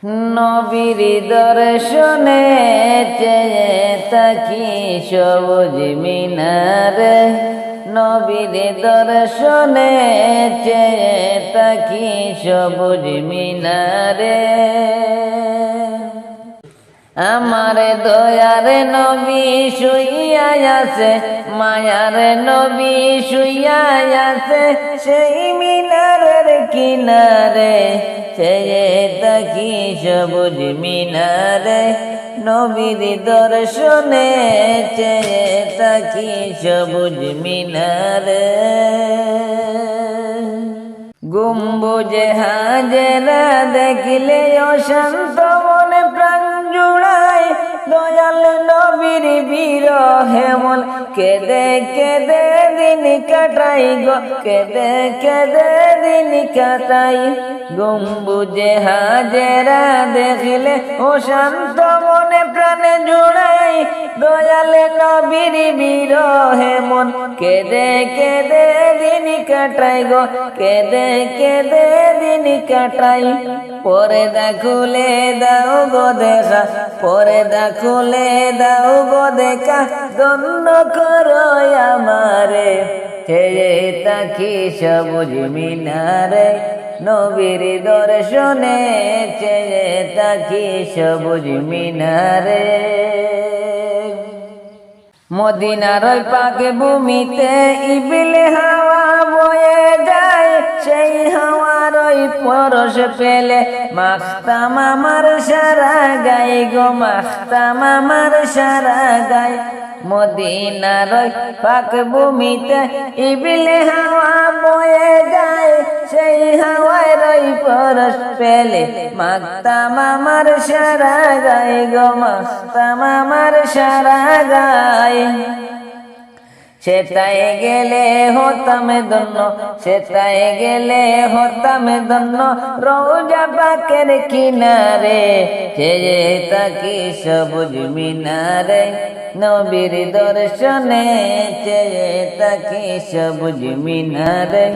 নবীর দর্শনে চেয়ে তাকি সবুজ মিনারে, নবীর দর্শনে চেয়ে তাকি সবুজ মিনারে। আমার দয়ার নবী শুইয়া আছে, মায়ার নবী শুইয়া আছে সেই মিনারের কিনারে, চেয়ে তাকি সবুজ মিনারে, নবীর দর্শনে চেয়ে তাকি সবুজ মিনারে। গম্বুজে হাজেরা দেখলে অশান্ত মনে প্রাণ জুড়ায়, দয়াল নবীর বিরহে মন কেঁদে কেঁদে দিন কাটাই গো, কেঁদে কেঁদে দিন কাটাই। গম্বুজে হাজেরা দেখলে অশান্ত মনে প্রাণ জুড়াই, দয়াল নবীর বিরহে মন কেঁদে কেঁদে দিন কাটাই গো, কেঁদে কেঁদে দিন কাটাই। পর্দা খুলে দাও গো দেখা, পর্দা খুলে দাও গো দেখা, ধন্য করো আমারে, চেয়ে তাকি সবুজ মিনারে, নবীর দর্শনে চেয়ে তাকি সবুজ মিনারে। মদিনার ওই পাক ভূমিতে ইবিলে হাওয়া বয়ে যায়, সেই হাওয়ার ওই পরশ পেলে মাখতাম আমার সারা গায়ে গো, মাখতাম আমার সারা গায়ে। মদিনার ওই পাক ভূমিতে ইবিলে হাওয়া বয়ে যায়, সেই হাওয়ার ওই পরশ পেলে মাখতাম আমার সারা গায়ে গো, মাখতাম আমার সারা গায়ে। সেটাই গেলে হতাম ধন্য, সেটাই গেলে হতাম ধন্য, রওজা পাকের কিনারে, চেয়ে তাকি সবুজ মিনারে, নবীর দর্শনে চেয়ে তাকি সবুজ মিনারে,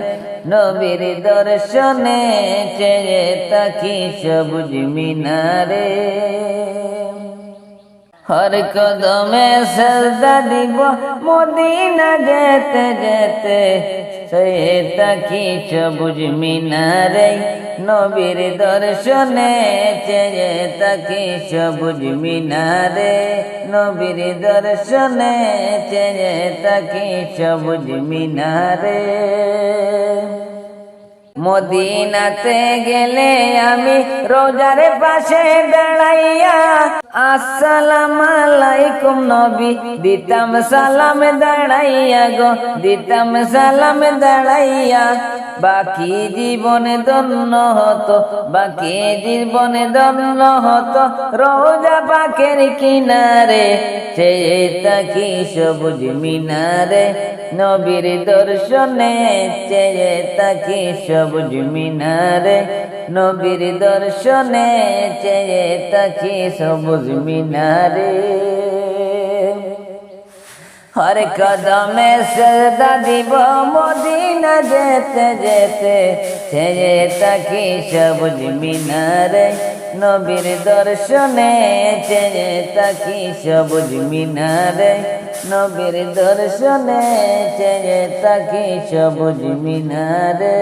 নবীর দর্শনে চেয়ে তাকি সবুজ মিনারে। হর কদমে সজদা দিব মদিনা যেতে যেতে, চেয়ে তাকি সবুজ মিনারে, নবীর দর্শনে চেয়ে তাকি সবুজ মিনারে, নবীর দর্শনে চেয়ে তাকি সবুজ মিনারে। মদিনাতে গেলে আমি রোজার পাশে দাঁড়াইয়া, আসসালামু আলাইকুম নবী দিতাম সালাম দাঁড়াইয়া গো, দিতাম সালাম দাঁড়াইয়া। বাকি জীবনে ধন্য হতো, বাকি জীবনে ধন্য হতো, রোজা পাকের কিনারে, চেয়ে তাকি সবুজ মিনারে, নবীর দর্শনে চেয়ে তাকি সবুজ মিনারে, নবীর দর্শনে চেয়ে তাকি সবুজ মিনারে। হর কদমে সজদা দিব মদিনা যেতে যেতে, চেয়ে তাকি সবুজ মিনারে, নবীর দর্শনে চেয়ে তাকি সবুজ মিনারে, নবীর দর্শনে চেয়ে তাকি সবুজ মিনারে।